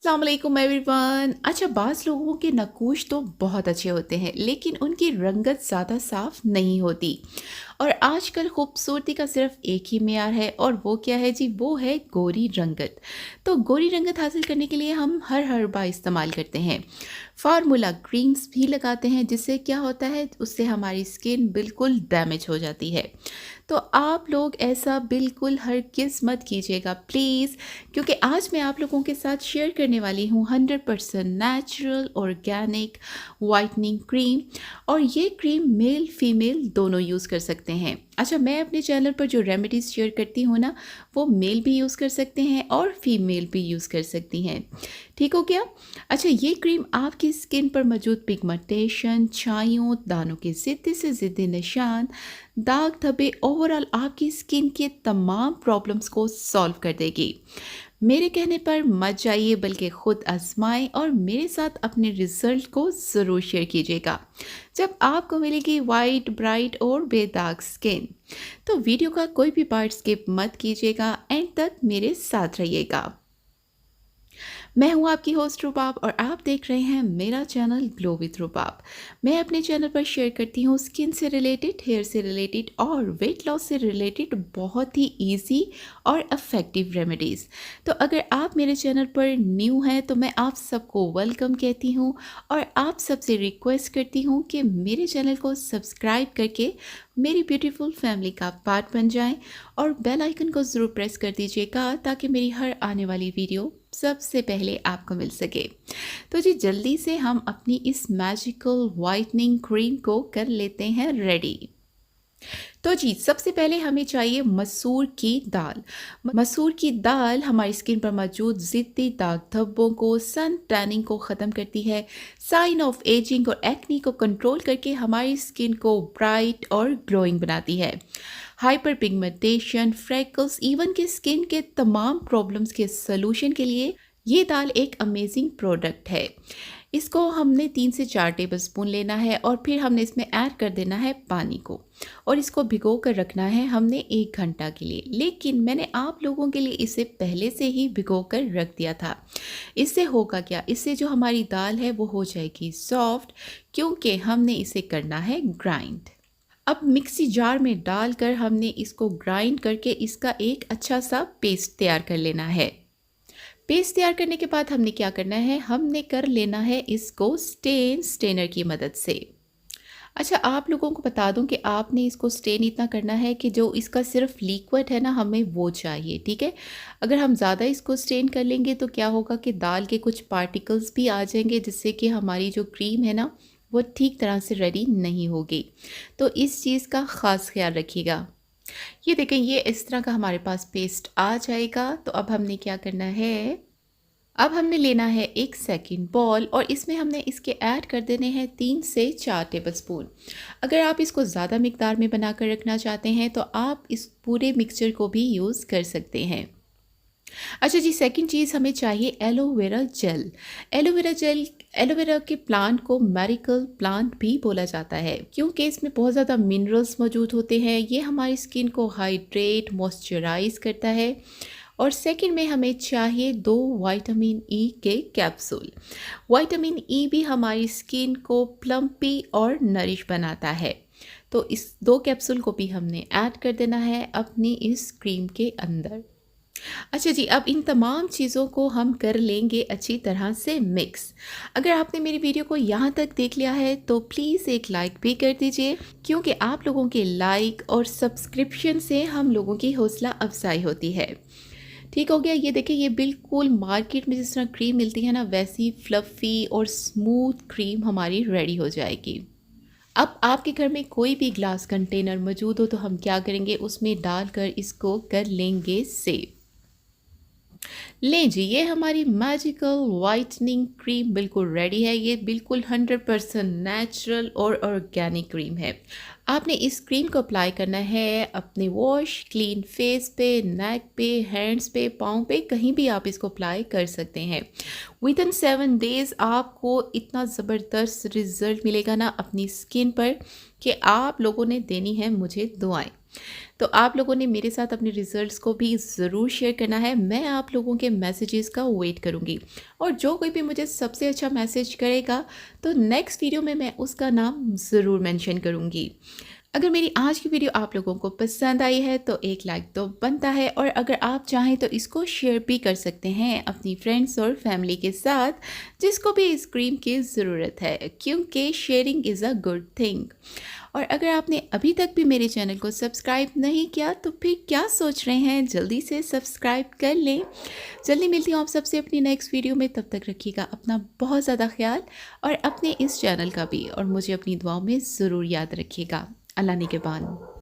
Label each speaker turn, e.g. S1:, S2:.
S1: अस्सलामुअलैकुम एवरीवन। अच्छा, बाज़ लोगों के नक्कूश तो बहुत अच्छे होते हैं लेकिन उनकी रंगत ज़्यादा साफ नहीं होती। और आजकल खूबसूरती का सिर्फ एक ही मेयार है और वो क्या है जी, वो है गोरी रंगत। तो गोरी रंगत हासिल करने के लिए हम हर हर्बा इस्तेमाल करते हैं। फार्मूला क्रीम्स भी लगाते हैं, जिससे क्या होता है, उससे हमारी स्किन बिल्कुल डैमेज हो जाती है। तो आप लोग ऐसा बिल्कुल हरगिज़ मत कीजिएगा प्लीज़, क्योंकि आज मैं आप लोगों के साथ शेयर करने वाली हूँ 100% नेचुरल ऑर्गेनिक वाइटनिंग क्रीम। और ये क्रीम मेल फीमेल दोनों यूज़ कर सकते हैं। अच्छा, मैं अपने चैनल पर जो रेमेडीज़ शेयर करती हूँ ना, वो मेल भी यूज़ कर सकते हैं और फीमेल भी यूज़ कर सकती हैं। ठीक हो गया। अच्छा, ये क्रीम आपकी स्किन पर मौजूद पिगमेंटेशन, छाइयों, दानों के ज़िद्दी से ज़िद्दी निशान, दाग धब्बे, ओवरऑल आपकी स्किन के तमाम प्रॉब्लम्स को सॉल्व कर देगी। मेरे कहने पर मत जाइए, बल्कि खुद आजमाएं और मेरे साथ अपने रिजल्ट को ज़रूर शेयर कीजिएगा जब आपको मिलेगी वाइट, ब्राइट और बेदाग स्किन। तो वीडियो का कोई भी पार्ट स्किप मत कीजिएगा, एंड तक मेरे साथ रहिएगा। मैं हूं आपकी होस्ट रुबाब और आप देख रहे हैं मेरा चैनल ग्लो विद रुबाब। मैं अपने चैनल पर शेयर करती हूं स्किन से रिलेटेड, हेयर से रिलेटेड और वेट लॉस से रिलेटेड बहुत ही इजी और इफ़ेक्टिव रेमेडीज़। तो अगर आप मेरे चैनल पर न्यू हैं तो मैं आप सबको वेलकम कहती हूं और आप सबसे रिक्वेस्ट करती हूं कि मेरे चैनल को सब्सक्राइब करके मेरी ब्यूटीफुल फैमिली का पार्ट बन जाएं और बेल आइकन को ज़रूर प्रेस कर दीजिएगा ताकि मेरी हर आने वाली वीडियो सबसे पहले आपको मिल सके। तो जी जल्दी से हम अपनी इस मैजिकल वाइटनिंग क्रीम को कर लेते हैं रेडी। तो जी सबसे पहले हमें चाहिए मसूर की दाल। मसूर की दाल हमारी स्किन पर मौजूद ज़िद्दी दाग धब्बों को, सन टैनिंग को ख़त्म करती है, साइन ऑफ एजिंग और एक्नी को कंट्रोल करके हमारी स्किन को ब्राइट और ग्लोइंग बनाती है। हाइपर पिगमेंटेशन, फ्रेकल्स, इवन के स्किन के तमाम प्रॉब्लम्स के सलूशन के लिए ये दाल एक अमेजिंग प्रोडक्ट है। इसको हमने 3 से 4 टेबल स्पून लेना है और फिर हमने इसमें ऐड कर देना है पानी को और इसको भिगो कर रखना है हमने 1 घंटा के लिए। लेकिन मैंने आप लोगों के लिए इसे पहले से ही भिगो कर रख दिया था। इससे होगा क्या, इससे जो हमारी दाल है वो हो जाएगी सॉफ्ट, क्योंकि हमने इसे करना है ग्राइंड। अब मिक्सी जार में डालकर हमने इसको ग्राइंड करके इसका एक अच्छा सा पेस्ट तैयार कर लेना है। पेस्ट तैयार करने के बाद हमने क्या करना है, हमने कर लेना है इसको स्टेनर की मदद से। अच्छा, आप लोगों को बता दूं कि आपने इसको स्टेन इतना करना है कि जो इसका सिर्फ लिक्विड है ना, हमें वो चाहिए। ठीक है, अगर हम ज़्यादा इसको स्टेन कर लेंगे तो क्या होगा कि दाल के कुछ पार्टिकल्स भी आ जाएंगे, जिससे कि हमारी जो क्रीम है ना वो ठीक तरह से रेडी नहीं होगी। तो इस चीज़ का ख़ास ख्याल रखिएगा। ये देखें, ये इस तरह का हमारे पास पेस्ट आ जाएगा। तो अब हमने क्या करना है, अब हमने लेना है एक सेकंड बॉल और इसमें हमने इसके ऐड कर देने हैं 3 से 4 टेबलस्पून। अगर आप इसको ज़्यादा मिकदार में बनाकर रखना चाहते हैं तो आप इस पूरे मिक्सचर को भी यूज़ कर सकते हैं। अच्छा जी, सेकंड चीज़ हमें चाहिए एलोवेरा जेल। एलोवेरा के प्लांट को मेरिकल प्लांट भी बोला जाता है, क्योंकि इसमें बहुत ज़्यादा मिनरल्स मौजूद होते हैं। ये हमारी स्किन को हाइड्रेट, मॉइस्चराइज करता है। और सेकंड में हमें चाहिए 2 विटामिन ई के कैप्सूल। विटामिन ई भी हमारी स्किन को प्लम्पी और नरिश बनाता है। तो इस 2 कैप्सूल को भी हमने ऐड कर देना है अपनी इस क्रीम के अंदर। अच्छा जी, अब इन तमाम चीज़ों को हम कर लेंगे अच्छी तरह से मिक्स। अगर आपने मेरी वीडियो को यहाँ तक देख लिया है तो प्लीज़ एक लाइक भी कर दीजिए, क्योंकि आप लोगों के लाइक और सब्सक्रिप्शन से हम लोगों की हौसला अफजाई होती है। ठीक हो गया। ये देखिए, ये बिल्कुल मार्केट में जिस तरह क्रीम मिलती है ना, वैसी फ्लफ़ी और स्मूथ क्रीम हमारी रेडी हो जाएगी। अब आपके घर में कोई भी ग्लास कंटेनर मौजूद हो तो हम क्या करेंगे, उसमें डालकर इसको कर लेंगे सेव। लें जी, ये हमारी मैजिकल वाइटनिंग क्रीम बिल्कुल रेडी है। ये बिल्कुल 100% नेचुरल और ऑर्गेनिक क्रीम है। आपने इस क्रीम को अप्लाई करना है अपने वॉश क्लीन फेस पे, नेक पे, हैंड्स पे, पाँव पे, कहीं भी आप इसको अप्लाई कर सकते हैं। विदिन 7 डेज़ आपको इतना ज़बरदस्त रिज़ल्ट मिलेगा ना अपनी स्किन पर कि आप लोगों ने देनी है मुझे दुआएं। तो आप लोगों ने मेरे साथ अपने रिज़ल्ट्स को भी ज़रूर शेयर करना है। मैं आप लोगों के मैसेजेस का वेट करूँगी और जो कोई भी मुझे सबसे अच्छा मैसेज करेगा, तो नेक्स्ट वीडियो में मैं उसका नाम ज़रूर मेंशन करूँगी। अगर मेरी आज की वीडियो आप लोगों को पसंद आई है तो एक लाइक तो बनता है, और अगर आप चाहें तो इसको शेयर भी कर सकते हैं अपनी फ्रेंड्स और फैमिली के साथ, जिसको भी इस क्रीम की ज़रूरत है, क्योंकि sharing is a good thing. और अगर आपने अभी तक भी मेरे चैनल को सब्सक्राइब नहीं किया तो फिर क्या सोच रहे हैं, जल्दी से सब्सक्राइब कर लें। जल्दी मिलती हूँ आप सबसे अपनी नेक्स्ट वीडियो में, तब तक रखिएगा अपना बहुत ज़्यादा ख्याल और अपने इस चैनल का भी, और मुझे अपनी दुआओं में ज़रूर याद रखिएगा। अल्लाह निगहबान।